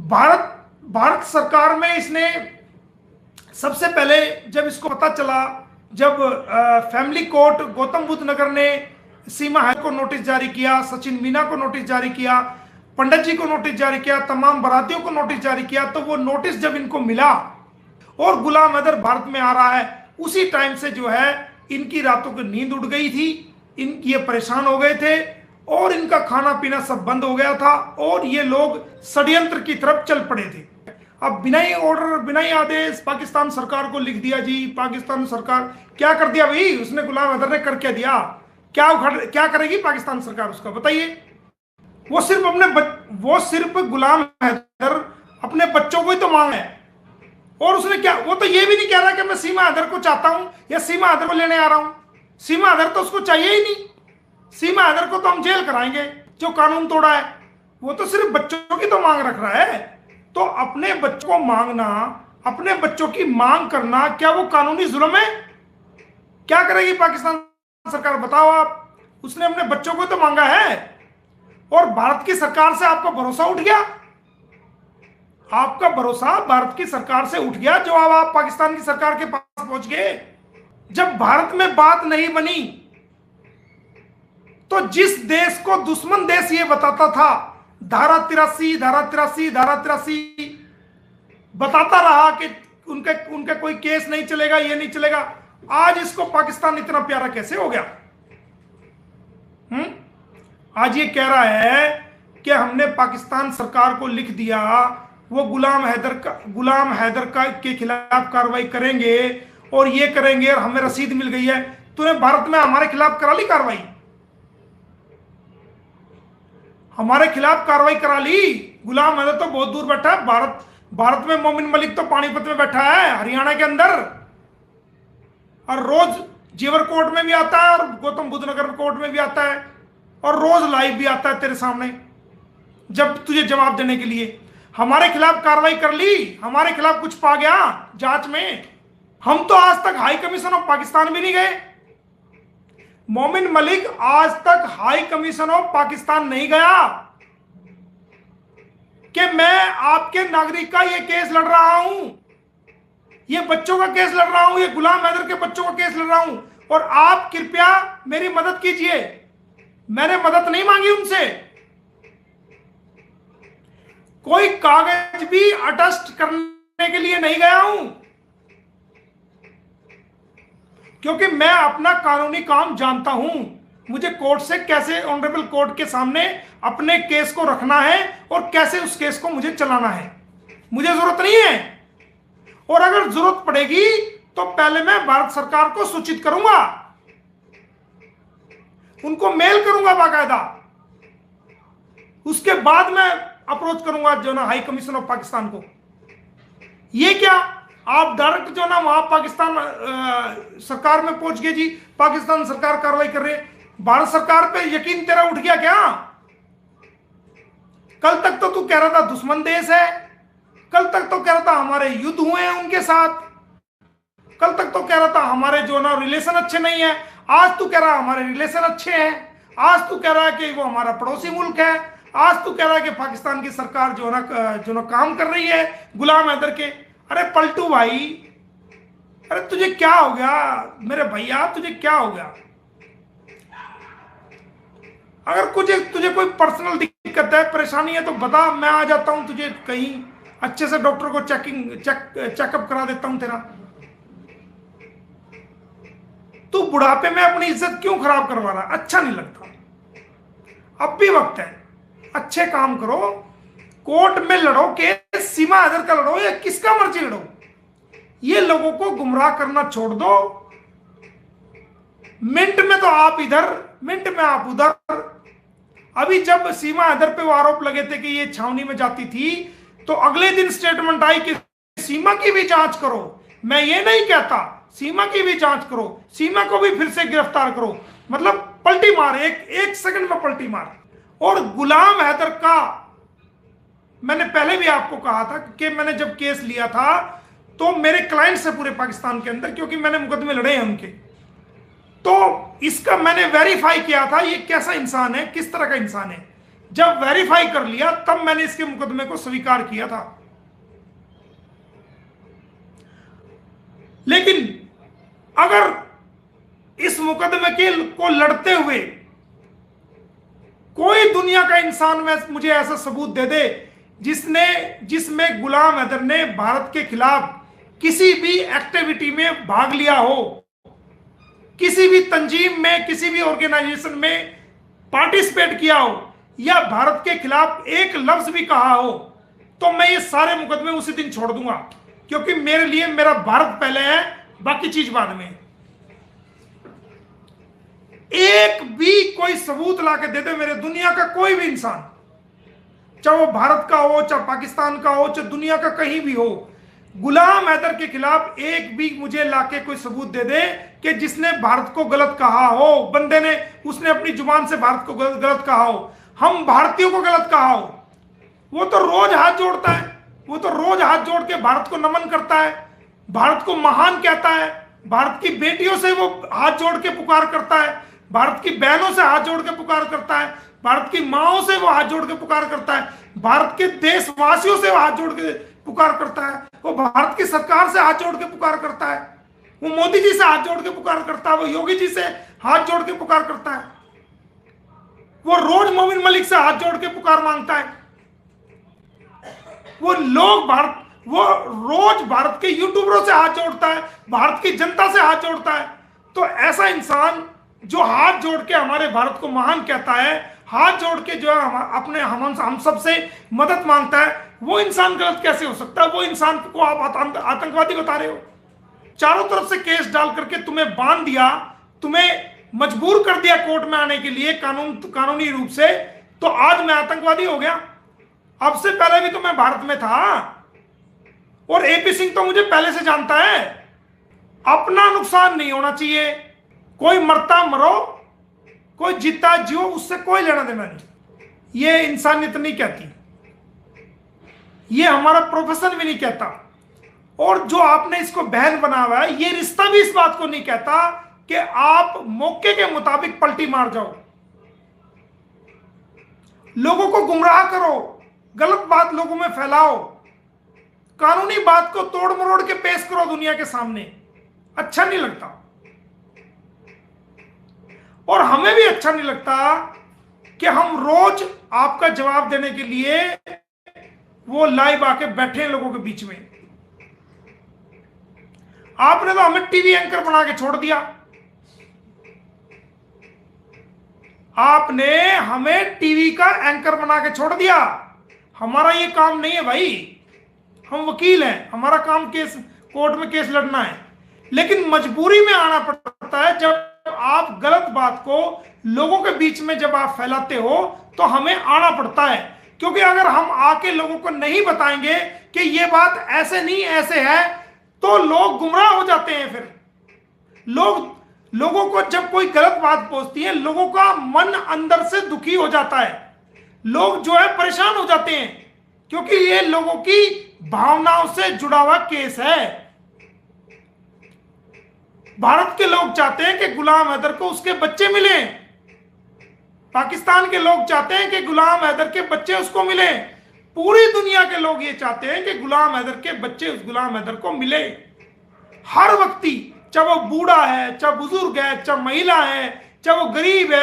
भारत भारत सरकार में इसने सबसे पहले जब इसको पता चला, जब फैमिली कोर्ट गौतम बुद्ध नगर ने सीमा हैदर को नोटिस जारी किया, सचिन मीना को नोटिस जारी किया, पंडित जी को नोटिस जारी किया, तमाम बारातियों को नोटिस जारी किया, तो वो नोटिस जब इनको मिला और गुलाम हैदर भारत में आ रहा है, उसी टाइम से जो है इनकी रातों की नींद उड़ गई थी, ये परेशान हो गए थे और इनका खाना पीना सब बंद हो गया था और ये लोग षड्यंत्र की तरफ चल पड़े थे। अब बिना ही ऑर्डर, बिना ही आदेश पाकिस्तान सरकार को लिख दिया जी। पाकिस्तान सरकार क्या कर दिया भाई? उसने गुलाम हैदर ने कर क्या दिया? क्या करेगी पाकिस्तान सरकार उसका, बताइए? वो सिर्फ गुलाम हैदर अपने बच्चों को ही तो मांग है। और उसने क्या, वो तो ये भी नहीं कह रहा कि मैं सीमा हैदर को चाहता हूं या सीमा हैदर को लेने आ रहा हूं। सीमा हैदर तो उसको चाहिए ही नहीं। सीमा हैदर को तो हम जेल कराएंगे जो कानून तोड़ा है। वो तो सिर्फ बच्चों की तो मांग रख रहा है। तो अपने बच्चों को मांगना, अपने बच्चों की मांग करना, क्या वो कानूनी जुल्म है? क्या करेगी पाकिस्तान सरकार, बताओ आप? उसने अपने बच्चों को तो मांगा है और भारत की सरकार से आपका भरोसा उठ गया। आपका भरोसा भारत की सरकार से उठ गया, जो अब आप पाकिस्तान की सरकार के पास पहुंच गए। जब भारत में बात नहीं बनी तो जिस देश को दुश्मन देश ये बताता था, धारा 83 धारा 83 धारा 83 बताता रहा कि उनका कोई केस नहीं चलेगा, ये नहीं चलेगा, आज इसको पाकिस्तान इतना प्यारा कैसे हो गया? आज ये कह रहा है कि हमने पाकिस्तान सरकार को लिख दिया, वो गुलाम हैदर के खिलाफ कार्रवाई करेंगे और ये करेंगे और हमें रसीद मिल गई है। तूने भारत में हमारे खिलाफ करा ली कार्रवाई? हमारे खिलाफ कार्रवाई करा ली? गुलाम हैदर तो बहुत दूर बैठा है। भारत में मोमिन मलिक तो पानीपत में बैठा है, हरियाणा के अंदर, और रोज जेवर कोर्ट में भी आता है और गौतम बुद्ध नगर कोर्ट में भी आता है और रोज लाइव भी आता है तेरे सामने जब तुझे जवाब देने के लिए। हमारे खिलाफ कार्रवाई कर ली? हमारे खिलाफ कुछ पा गया जांच में? हम तो आज तक हाई कमीशन ऑफ पाकिस्तान भी नहीं गए। मोमिन मलिक आज तक हाई कमीशन ऑफ पाकिस्तान नहीं गया कि मैं आपके नागरिक का ये केस लड़ रहा हूं, ये बच्चों का केस लड़ रहा हूं, ये गुलाम हैदर के बच्चों का केस लड़ रहा हूं और आप कृपया मेरी मदद कीजिए। मैंने मदद नहीं मांगी उनसे, कोई कागज भी अटेस्ट करने के लिए नहीं गया हूं, क्योंकि मैं अपना कानूनी काम जानता हूं। मुझे कोर्ट से कैसे, ऑनरेबल कोर्ट के सामने अपने केस को रखना है और कैसे उस केस को मुझे चलाना है, मुझे जरूरत नहीं है। और अगर जरूरत पड़ेगी तो पहले मैं भारत सरकार को सूचित करूंगा, उनको मेल करूंगा बाकायदा, उसके बाद मैं अप्रोच करूंगा जो ना हाई कमीशन ऑफ पाकिस्तान को। ये क्या आप डायरेक्ट जो ना वहां पाकिस्तान सरकार में पहुंच गए जी, पाकिस्तान सरकार कार्रवाई कर रही है, भारत सरकार पे यकीन तेरा उठ गया क्या? कल तक तो तू कह रहा था दुश्मन देश है, कल तक तो कह रहा था हमारे युद्ध हुए हैं उनके साथ, कल तक तो कह रहा था हमारे जो ना रिलेशन अच्छे नहीं है, आज तू कह रहा है हमारे रिलेशन अच्छे हैं, आज तू कह रहा है कि वो हमारा पड़ोसी मुल्क है, आज तू कह रहा है कि पाकिस्तान की सरकार जो ना काम कर रही है गुलाम हैदर के। अरे पलटू भाई, अरे तुझे क्या हो गया मेरे भैया, तुझे क्या हो गया? अगर तुझे कोई पर्सनल दिक्कत है, परेशानी है तो बता, मैं आ जाता हूं तुझे कहीं अच्छे से डॉक्टर को चेकअप करा देता हूं तेरा। तू बुढ़ापे में अपनी इज्जत क्यों खराब करवा रहा? अच्छा नहीं लगता। अब भी वक्त है, अच्छे काम करो, कोर्ट में लड़ो केस, सीमा हैदर का लड़ो या किसका मर्जी लड़ो, ये लोगों को गुमराह करना छोड़ दो। मिनट में तो आप इधर, मिनट में आप उधर। अभी जब सीमा हैदर पे वो आरोप लगे थे कि ये छावनी में जाती थी, तो अगले दिन स्टेटमेंट आई कि सीमा की भी जांच करो। मैं ये नहीं कहता, सीमा की भी जांच करो, सीमा को भी फिर से गिरफ्तार करो। मतलब पलटी मार, एक सेकंड में पलटी मार। और गुलाम हैदर का मैंने पहले भी आपको कहा था कि मैंने जब केस लिया था तो मेरे क्लाइंट से पूरे पाकिस्तान के अंदर, क्योंकि मैंने मुकदमे लड़े हैं उनके, तो इसका मैंने वेरीफाई किया था ये कैसा इंसान है, किस तरह का इंसान है। जब वेरीफाई कर लिया तब मैंने इसके मुकदमे को स्वीकार किया था। लेकिन अगर इस मुकदमे के को लड़ते हुए कोई दुनिया का इंसान में मुझे ऐसा सबूत दे दे जिसमें गुलाम हैदर ने भारत के खिलाफ किसी भी एक्टिविटी में भाग लिया हो, किसी भी तंजीम में, किसी भी ऑर्गेनाइजेशन में पार्टिसिपेट किया हो, या भारत के खिलाफ एक लफ्ज भी कहा हो, तो मैं ये सारे मुकदमे उसी दिन छोड़ दूंगा, क्योंकि मेरे लिए मेरा भारत पहले है, बाकी चीज बाद में। एक भी कोई सबूत लाके दे दे मेरे, दुनिया का कोई भी इंसान, चाहे वो भारत का हो, चाहे पाकिस्तान का हो, चाहे दुनिया का कहीं भी हो, गुलाम हैदर के खिलाफ एक भी मुझे लाके कोई सबूत दे दे कि जिसने भारत को गलत कहा हो, बंदे ने उसने अपनी जुबान से भारत को गलत कहा हो, हम भारतीयों को गलत कहा हो। वो तो रोज हाथ जोड़ता है, वो तो रोज हाथ जोड़ के भारत को नमन करता है, भारत को महान कहता है, भारत की बेटियों से वो हाथ जोड़ के पुकार करता है, भारत की बहनों से हाथ जोड़ के पुकार करता है, भारत की माओं से वो हाथ जोड़ के पुकार करता है, भारत के देशवासियों से वो हाथ जोड़ के पुकार करता है, वो भारत की सरकार से हाथ जोड़ के पुकार करता है, वो मोदी जी से हाथ जोड़ के पुकार करता है, वो योगी जी से हाथ जोड़ के पुकार करता है, वो रोज मोमिन मलिक से हाथ जोड़ के पुकार मांगता है, वो रोज भारत के यूट्यूबरों से हाथ जोड़ता है, भारत की जनता से हाथ जोड़ता है। तो ऐसा इंसान जो हाथ जोड़ के हमारे भारत को महान कहता है, हाथ जोड़ के जो है अपने हम सब से मदद मांगता है, वो इंसान गलत कैसे हो सकता है? वो इंसान को आप आतंकवादी बता रहे हो। चारों तरफ से केस डाल करके तुम्हें बांध दिया, तुम्हें मजबूर कर दिया कोर्ट में आने के लिए कानूनी रूप से, तो आज मैं आतंकवादी हो गया। अब से पहले भी तो मैं भारत में था, और एपी सिंह तो मुझे पहले से जानता है। अपना नुकसान नहीं होना चाहिए। कोई मरता मरो, कोई जीता जियो, उससे कोई लेना देना नहीं। ये इंसानियत नहीं कहती, ये हमारा प्रोफेशन भी नहीं कहता, और जो आपने इसको बहन बना हुआ है, ये रिश्ता भी इस बात को नहीं कहता कि आप मौके के मुताबिक पलटी मार जाओ, लोगों को गुमराह करो, गलत बात लोगों में फैलाओ, कानूनी बात को तोड़ मरोड़ के पेश करो दुनिया के सामने। अच्छा नहीं लगता, और हमें भी अच्छा नहीं लगता कि हम रोज आपका जवाब देने के लिए वो लाइव आके बैठे हैं लोगों के बीच में। आपने तो हमें टीवी एंकर बना के छोड़ दिया, आपने हमें टीवी का एंकर बना के छोड़ दिया। हमारा ये काम नहीं है भाई, हम वकील हैं, हमारा काम केस कोर्ट में केस लड़ना है, लेकिन मजबूरी में आना पड़ता है। जब आप गलत बात को लोगों के बीच में जब आप फैलाते हो तो हमें आना पड़ता है, क्योंकि अगर हम आके लोगों को नहीं बताएंगे कि ये बात ऐसे नहीं ऐसे है, तो लोग गुमराह हो जाते हैं। फिर लोगों को जब कोई गलत बात पहुंचती है, लोगों का मन अंदर से दुखी हो जाता है, लोग जो है परेशान हो जाते हैं, क्योंकि ये लोगों की भावनाओं से जुड़ा हुआ केस है। भारत के लोग चाहते हैं कि गुलाम हैदर को उसके बच्चे मिले, पाकिस्तान के लोग चाहते हैं कि गुलाम हैदर के बच्चे उसको मिले, पूरी दुनिया के लोग ये चाहते हैं कि गुलाम हैदर के बच्चे उस गुलाम हैदर को मिले। हर व्यक्ति, चाहे वो बूढ़ा है, चाहे बुजुर्ग है, चाहे महिला है, चाहे वो गरीब है,